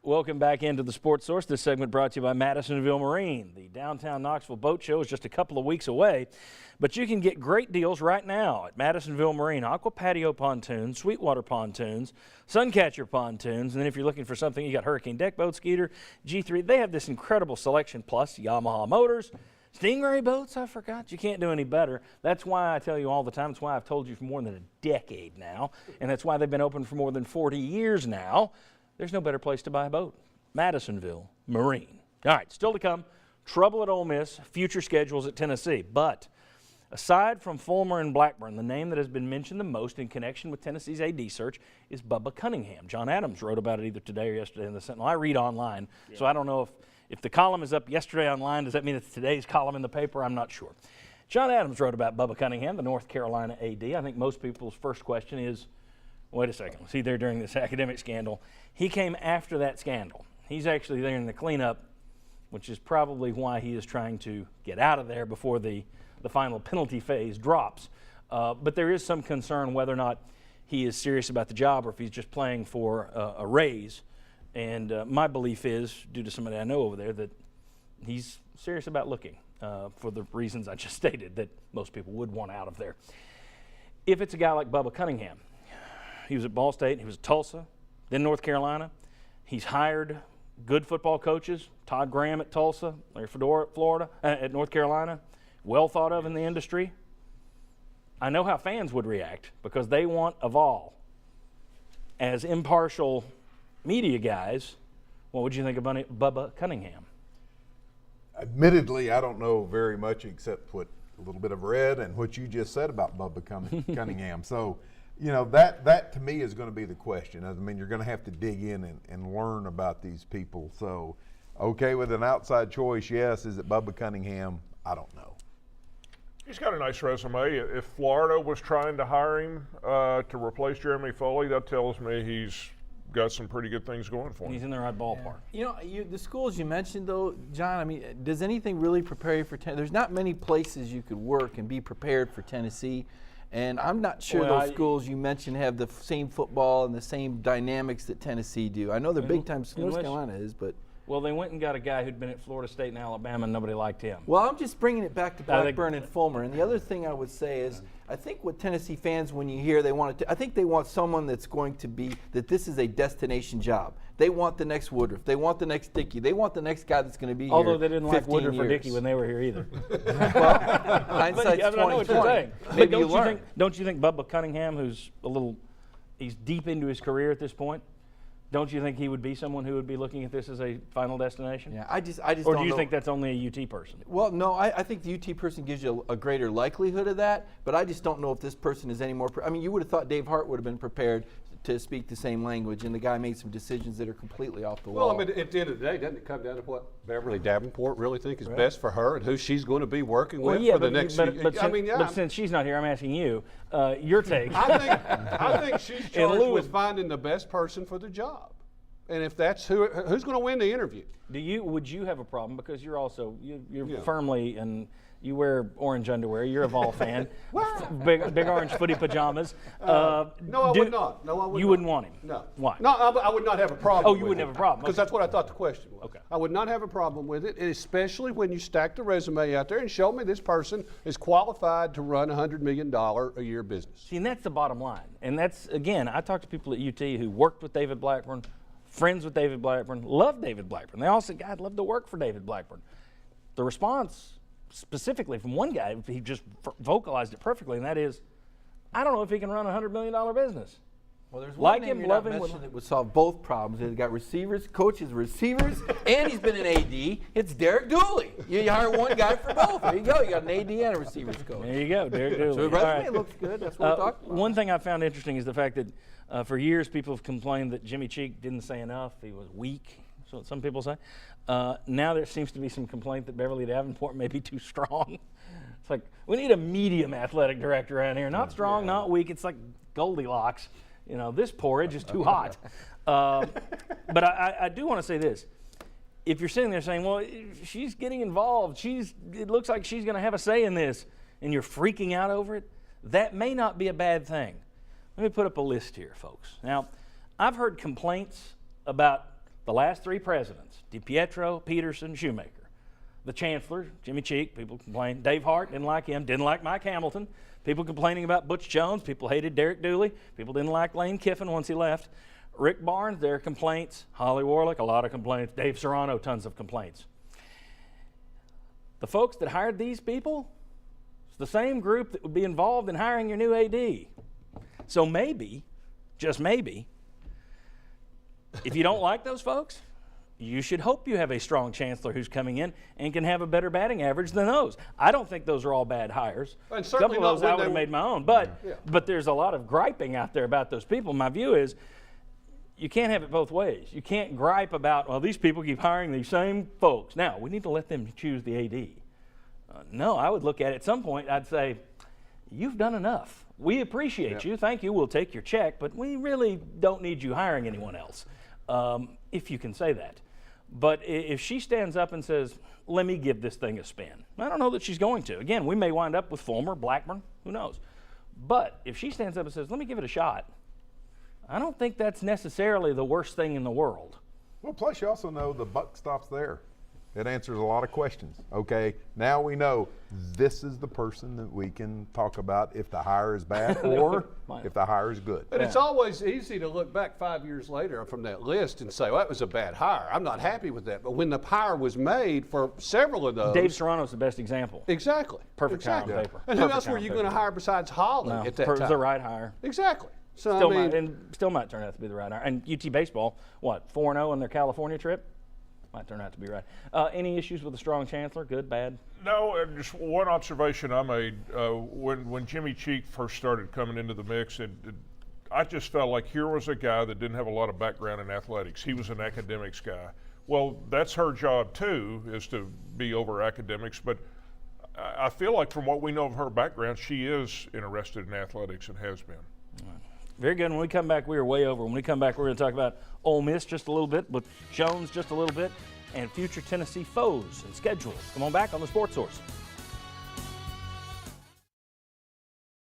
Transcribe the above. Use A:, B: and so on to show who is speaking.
A: Welcome back into the Sports Source. This segment brought to you by Madisonville Marine. The downtown Knoxville Boat Show is just a couple of weeks away, but you can get great deals right now at Madisonville Marine. Aqua Patio pontoons, Sweetwater pontoons, Suncatcher pontoons, and then if you're looking for something, you got Hurricane deck boat, Skeeter, G3. They have this incredible selection, plus Yamaha motors. Stingray boats, I forgot. You can't do any better. That's why I tell you all the time. That's why I've told you for more than a decade now, and that's why they've been open for more than 40 years now. There's no better place to buy a boat. Madisonville Marine. All right, still to come, trouble at Ole Miss, future schedules at Tennessee. But aside from Fulmer and Blackburn, the name that has been mentioned the most in connection with Tennessee's AD search is Bubba Cunningham. John Adams wrote about it either today or yesterday in the Sentinel. I read online, so I don't know if the column is up yesterday online, does that mean it's today's column in the paper? I'm not sure. John Adams wrote about Bubba Cunningham, the North Carolina AD. I think most people's first question is, wait a second, was he there during this academic scandal? He came after that scandal. He's actually there in the cleanup, which is probably why he is trying to get out of there before the final penalty phase drops. But there is some concern whether or not he is serious about the job or if he's just playing for a raise. And my belief is, due to somebody I know over there, that he's serious about looking for the reasons I just stated, that most people would want out of there. If it's a guy like Bubba Cunningham, he was at Ball State, he was at Tulsa, then North Carolina. He's hired good football coaches, Todd Graham at Tulsa, Larry Fedora at Florida, at North Carolina, well thought of in the industry. I know how fans would react because they want a Vol. As impartial media guys, what would you think about Bubba Cunningham?
B: Admittedly, I don't know very much except what a little bit of read and what you just said about Bubba Cunningham. So, you know, that to me is going to be the question. I mean, you're going to have to dig in and learn about these people. So, okay, with an outside choice, yes. Is it Bubba Cunningham? I don't know.
C: He's got a nice resume. If Florida was trying to hire him to replace Jeremy Foley, that tells me he's got some pretty good things going for him.
A: He's in the right ballpark.
D: You know, the schools you mentioned, though, John, I mean, does anything really prepare you for Tennessee? There's not many places you could work and be prepared for Tennessee. And I'm not sure those schools you mentioned have the same football and the same dynamics that Tennessee do. I know they're big time, North Carolina is, but.
A: Well, they went and got a guy who'd been at Florida State and Alabama, and nobody liked him.
D: Well, I'm just bringing it back to Blackburn and Fulmer. And the other thing I would say is, I think what Tennessee fans, when you hear I think they want someone that's going to be, that this is a destination job. They want the next Woodruff. They want the next Dickey. They want the next guy that's going to be here.
A: Although they didn't like Woodruff or Dickey when they were here either.
D: Well, hindsight's 2020.
A: I know what you're saying.
D: Maybe
A: don't you think Bubba Cunningham, who's he's deep into his career at this point, don't you think he would be someone who would be looking at this as a final destination?
D: Yeah, I just
A: or do you think that's only a UT person?
D: Well, no, I think the UT person gives you a greater likelihood of that, but I just don't know if this person is any more. I mean, you would have thought Dave Hart would have been prepared to speak the same language, and the guy made some decisions that are completely off the wall.
E: Well, I mean, at the end of the day, doesn't it come down to what Beverly Davenport really think is best for her and who she's going to be working with for the next few years?
A: But since she's not here, I'm asking you, your take.
E: I think she's charged with finding the best person for the job. And if that's who's going to win the interview?
A: Would you have a problem because you're also you're firmly and you wear orange underwear. You're a Vol fan. big orange footy pajamas.
E: No, I would not. No, I would.
A: You wouldn't want him.
E: No.
A: Why?
E: No, I would not have a problem.
A: Oh, you wouldn't have a problem
E: because that's what I thought the question was.
A: Okay.
E: I would not have a problem with it, especially when you stack the resume out there and show me this person is qualified to run $100 million a year business.
A: See, and that's the bottom line. And that's, again, I talked to people at UT who worked with David Blackburn, friends with David Blackburn, love David Blackburn. They all said, God, I'd love to work for David Blackburn. The response specifically from one guy, he just vocalized it perfectly, and that is, I don't know if he can run a $100 million business.
D: Well, there's one name you're not mentioning that would solve both problems. They've got receivers, coaches, receivers, and he's been an AD. It's Derek Dooley. You hire one guy for both. There you go. You got an AD and a receivers coach.
A: There you go, Derek Dooley.
D: So the resume looks good. That's what we're talking about.
A: One thing I found interesting is the fact that for years people have complained that Jimmy Cheek didn't say enough. He was weak, so some people say. Now there seems to be some complaint that Beverly Davenport may be too strong. It's like, we need a medium athletic director around here. Not strong, not weak. It's like Goldilocks. You know, this porridge is too hot. But I do want to say this. If you're sitting there saying, well, she's getting involved, it looks like she's going to have a say in this, and you're freaking out over it, that may not be a bad thing. Let me put up a list here, folks. Now, I've heard complaints about The last three presidents, DiPietro, Peterson, Shoemaker. The chancellor, Jimmy Cheek, people complained. Dave Hart, didn't like him. Didn't like Mike Hamilton. People complaining about Butch Jones. People hated Derek Dooley. People didn't like Lane Kiffin once he left. Rick Barnes, their complaints. Holly Warlick, a lot of complaints. Dave Serrano, tons of complaints. The folks that hired these people, it's the same group that would be involved in hiring your new AD. So maybe, just maybe, if you don't like those folks, you should hope you have a strong chancellor who's coming in and can have a better batting average than those. I don't think those are all bad hires.
E: And
A: A
E: certainly
A: couple of
E: not
A: those I
E: when
A: would have
E: they-
A: made my own. But there's a lot of griping out there about those people. My view is you can't have it both ways. You can't gripe about, well, these people keep hiring these same folks. Now, we need to let them choose the AD. No, I would look at it at some point, I'd say, you've done enough. We appreciate you. Thank you. We'll take your check, but we really don't need you hiring anyone else, if you can say that. But if she stands up and says, let me give this thing a spin, I don't know that she's going to. Again, we may wind up with Fulmer, Blackburn, who knows. But if she stands up and says, let me give it a shot, I don't think that's necessarily the worst thing in the world.
B: Well, plus you also know the buck stops there. It answers a lot of questions. Okay, now we know this is the person that we can talk about if the hire is bad or if the hire is good.
E: And it's always easy to look back 5 years later from that list and say, well, that was a bad hire. I'm not happy with that. But when the hire was made for several of those.
A: Dave Serrano's the best example.
E: Exactly.
A: Perfect hire on
E: exactly.
A: paper.
E: And who
A: Perfect
E: else
A: hire
E: were
A: on
E: you
A: paper.
E: going to hire besides Holly
A: No,
E: at that
A: it was
E: time?
A: the right hire.
E: Exactly. So,
A: Still,
E: I mean,
A: might, and still might turn out to be the right hire. And UT baseball, what, 4-0 in their California trip? Might turn out to be right. Any issues with a strong chancellor? Good, bad?
C: No, just one observation I made when Jimmy Cheek first started coming into the mix, I just felt like here was a guy that didn't have a lot of background in athletics. He was an academics guy. Well, that's her job too, is to be over academics. But I feel like from what we know of her background, she is interested in athletics and has been.
A: Very good. When we come back, we are way over. When we come back, we're going to talk about Ole Miss just a little bit, with Jones just a little bit, and future Tennessee foes and schedules. Come on back on the Sports Source.